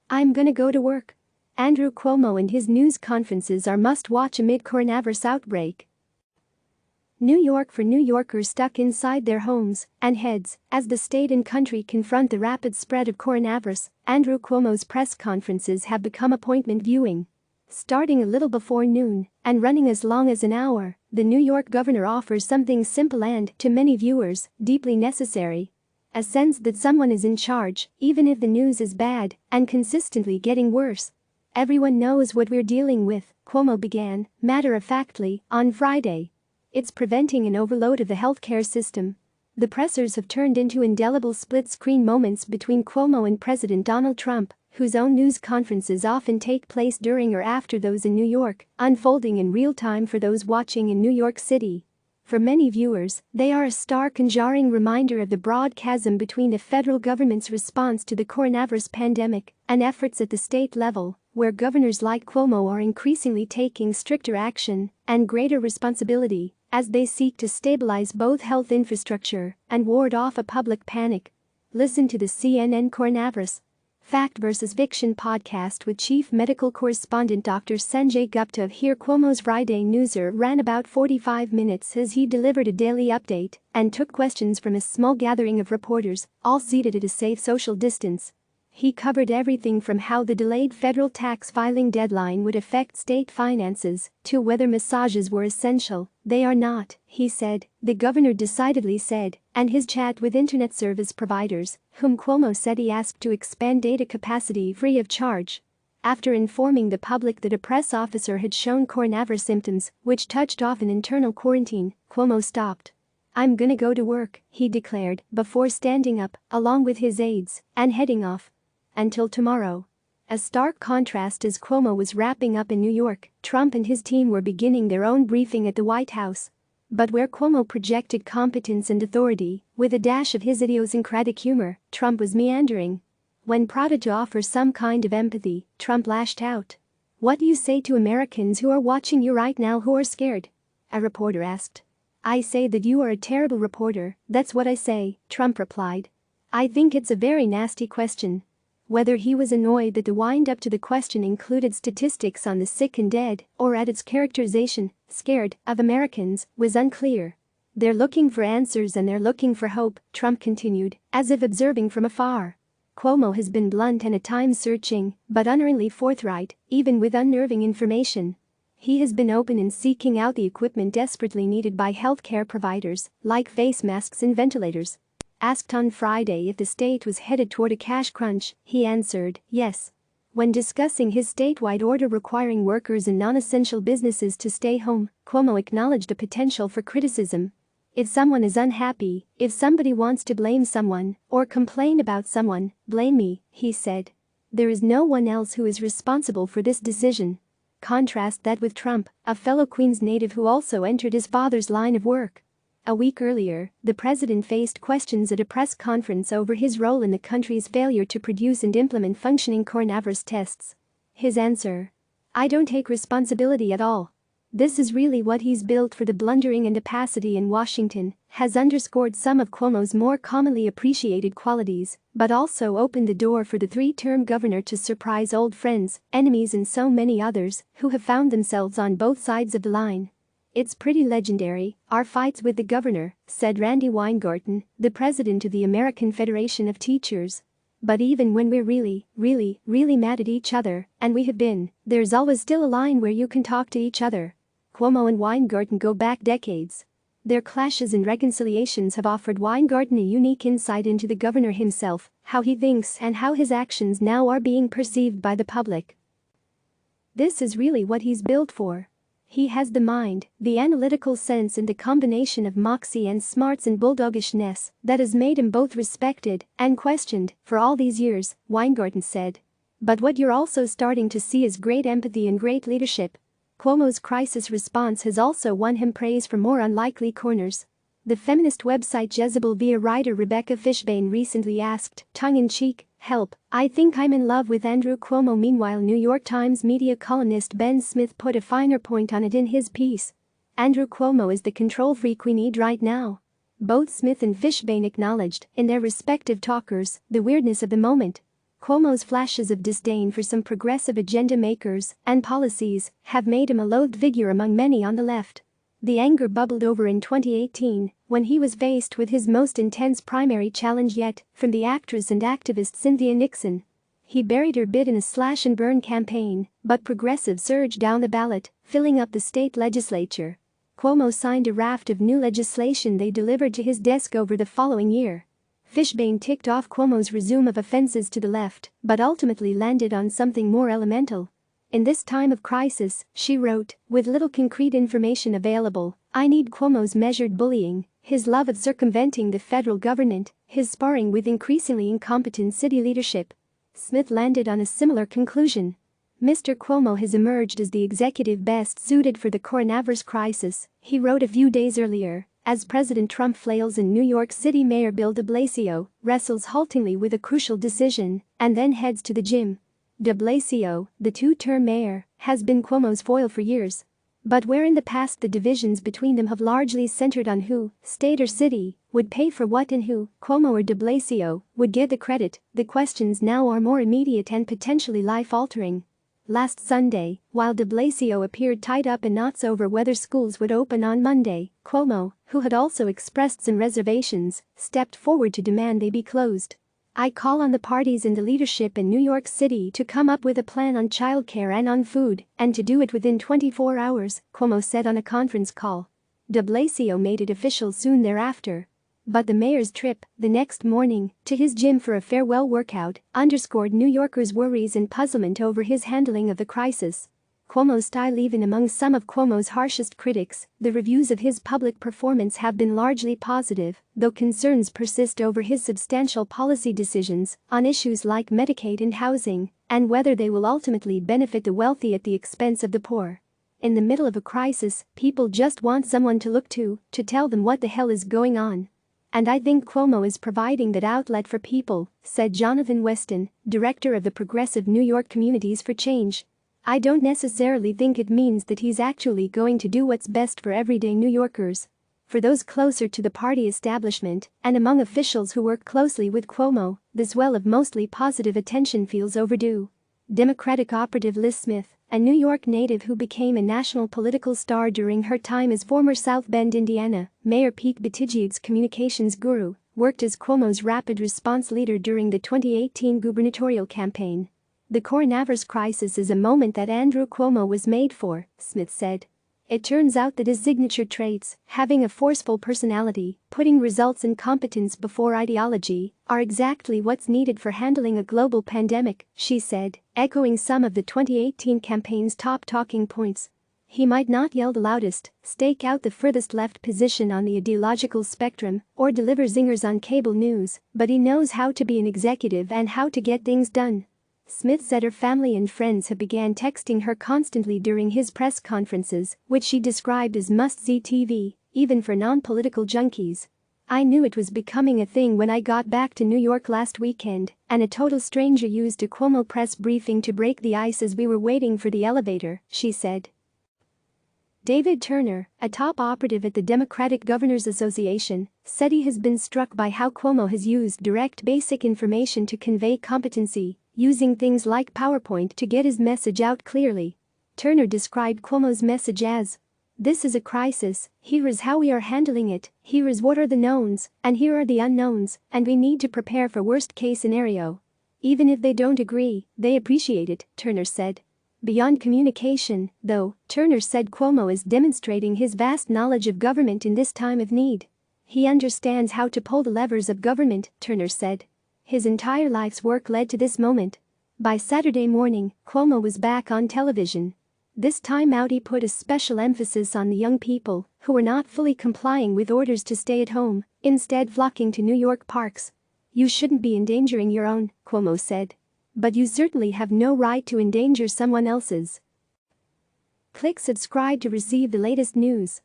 I'm gonna go to work. Andrew Cuomo and his news conferences are must-watch amid coronavirus outbreak. New York for New Yorkers stuck inside their homes and heads as the state and country confront the rapid spread of coronavirus. Andrew Cuomo's press conferences have become appointment viewing. Starting a little before noon and running as long as an hour, the New York governor offers something simple and, to many viewers, deeply necessary. A sense that someone is in charge, even if the news is bad and consistently getting worse. Everyone knows what we're dealing with, Cuomo began, matter-of-factly, on Friday. It's preventing an overload of the healthcare system. The pressers have turned into indelible split-screen moments between Cuomo and President Donald Trump, whose own news conferences often take place during or after those in New York, unfolding in real time for those watching in New York City. For many viewers, they are a stark and jarring reminder of the broad chasm between the federal government's response to the coronavirus pandemic and efforts at the state level, where governors like Cuomo are increasingly taking stricter action and greater responsibility as they seek to stabilize both health infrastructure and ward off a public panic. Listen to the CNN Coronavirus Fact vs. Fiction podcast with Chief Medical Correspondent Dr. Sanjay Gupta of Here. Cuomo's Friday Newser ran about 45 minutes as he delivered a daily update and took questions from a small gathering of reporters, all seated at a safe social distance. He covered everything from how the delayed federal tax filing deadline would affect state finances to whether massages were essential. They are not, he said, the governor decidedly said, and his chat with internet service providers, whom Cuomo said he asked to expand data capacity free of charge. After informing the public that a press officer had shown coronavirus symptoms, which touched off an internal quarantine, Cuomo stopped. "I'm gonna go to work," he declared, before standing up, along with his aides, and heading off. Until tomorrow. A stark contrast as Cuomo was wrapping up in New York, Trump and his team were beginning their own briefing at the White House. But where Cuomo projected competence and authority, with a dash of his idiosyncratic humor, Trump was meandering. When prodded to offer some kind of empathy, Trump lashed out. "What do you say to Americans who are watching you right now who are scared?" a reporter asked. "I say that you are a terrible reporter, that's what I say," Trump replied. "I think it's a very nasty question." Whether he was annoyed that the wind-up to the question included statistics on the sick and dead or at its characterization, scared, of Americans, was unclear. "They're looking for answers and they're looking for hope," Trump continued, as if observing from afar. Cuomo has been blunt and at times searching, but unerringly forthright, even with unnerving information. He has been open in seeking out the equipment desperately needed by healthcare providers, like face masks and ventilators. Asked on Friday if the state was headed toward a cash crunch, he answered, yes. When discussing his statewide order requiring workers in non-essential businesses to stay home, Cuomo acknowledged a potential for criticism. "If someone is unhappy, if somebody wants to blame someone or complain about someone, blame me," he said. "There is no one else who is responsible for this decision." Contrast that with Trump, a fellow Queens native who also entered his father's line of work. A week earlier, the president faced questions at a press conference over his role in the country's failure to produce and implement functioning coronavirus tests. His answer: "I don't take responsibility at all." This is really what he's built for. The blundering and opacity in Washington has underscored some of Cuomo's more commonly appreciated qualities, but also opened the door for the three-term governor to surprise old friends, enemies and so many others who have found themselves on both sides of the line. "It's pretty legendary, our fights with the governor," said Randy Weingarten, the president of the American Federation of Teachers. "But even when we're really mad at each other, and we have been, there's always still a line where you can talk to each other." Cuomo and Weingarten go back decades. Their clashes and reconciliations have offered Weingarten a unique insight into the governor himself, how he thinks and how his actions now are being perceived by the public. This is really what he's built for. He has the mind, the analytical sense and the combination of moxie and smarts and bulldogishness that has made him both respected and questioned for all these years, Weingarten said. But what you're also starting to see is great empathy and great leadership. Cuomo's crisis response has also won him praise from more unlikely corners. The feminist website Jezebel via writer Rebecca Fishbane recently asked, tongue-in-cheek, "Help, I think I'm in love with Andrew Cuomo." Meanwhile, New York Times media columnist Ben Smith put a finer point on it in his piece. "Andrew Cuomo is the control freak we need right now." Both Smith and Fishbane acknowledged, in their respective talkers, the weirdness of the moment. Cuomo's flashes of disdain for some progressive agenda makers and policies have made him a loathed figure among many on the left. The anger bubbled over in 2018 when he was faced with his most intense primary challenge yet from the actress and activist Cynthia Nixon. He buried her bid in a slash-and-burn campaign, but progressives surged down the ballot, filling up the state legislature. Cuomo signed a raft of new legislation they delivered to his desk over the following year. Fishbane ticked off Cuomo's resume of offenses to the left, but ultimately landed on something more elemental. In this time of crisis, she wrote, with little concrete information available, I need Cuomo's measured bullying, his love of circumventing the federal government, his sparring with increasingly incompetent city leadership. Smith landed on a similar conclusion. Mr. Cuomo has emerged as the executive best suited for the coronavirus crisis, he wrote a few days earlier, as President Trump flails and New York City Mayor Bill de Blasio wrestles haltingly with a crucial decision and then heads to the gym. De Blasio, the two-term mayor, has been Cuomo's foil for years. But where in the past the divisions between them have largely centered on who, state or city, would pay for what and who, Cuomo or de Blasio, would get the credit, the questions now are more immediate and potentially life-altering. Last Sunday, while de Blasio appeared tied up in knots over whether schools would open on Monday, Cuomo, who had also expressed some reservations, stepped forward to demand they be closed. I call on the parties and the leadership in New York City to come up with a plan on childcare and on food, and to do it within 24 hours, Cuomo said on a conference call. De Blasio made it official soon thereafter. But the mayor's trip, the next morning, to his gym for a farewell workout, underscored New Yorkers' worries and puzzlement over his handling of the crisis. Cuomo's style. Even among some of Cuomo's harshest critics, the reviews of his public performance have been largely positive, though concerns persist over his substantial policy decisions on issues like Medicaid and housing, and whether they will ultimately benefit the wealthy at the expense of the poor. In the middle of a crisis, people just want someone to look to tell them what the hell is going on. And I think Cuomo is providing that outlet for people, said Jonathan Weston, director of the Progressive New York Communities for Change. I don't necessarily think it means that he's actually going to do what's best for everyday New Yorkers. For those closer to the party establishment and among officials who work closely with Cuomo, this well of mostly positive attention feels overdue. Democratic operative Liz Smith, a New York native who became a national political star during her time as former South Bend, Indiana, Mayor Pete Buttigieg's communications guru, worked as Cuomo's rapid response leader during the 2018 gubernatorial campaign. The coronavirus crisis is a moment that Andrew Cuomo was made for, Smith said. It turns out that his signature traits, having a forceful personality, putting results and competence before ideology, are exactly what's needed for handling a global pandemic, she said, echoing some of the 2018 campaign's top talking points. He might not yell the loudest, stake out the furthest left position on the ideological spectrum, or deliver zingers on cable news, but he knows how to be an executive and how to get things done. Smith said her family and friends have began texting her constantly during his press conferences, which she described as must-see TV, even for non-political junkies. I knew it was becoming a thing when I got back to New York last weekend, and a total stranger used a Cuomo press briefing to break the ice as we were waiting for the elevator, she said. David Turner, a top operative at the Democratic Governors Association, said he has been struck by how Cuomo has used direct basic information to convey competency, using things like PowerPoint to get his message out clearly. Turner described Cuomo's message as, "This is a crisis, here is how we are handling it, here is what are the knowns, and here are the unknowns, and we need to prepare for worst-case scenario." Even if they don't agree, they appreciate it, Turner said. Beyond communication, though, Turner said Cuomo is demonstrating his vast knowledge of government in this time of need. He understands how to pull the levers of government, Turner said. His entire life's work led to this moment. By Saturday morning, Cuomo was back on television. This time out he put a special emphasis on the young people who were not fully complying with orders to stay at home, instead flocking to New York parks. "You shouldn't be endangering your own," Cuomo said. "But you certainly have no right to endanger someone else's." Click subscribe to receive the latest news.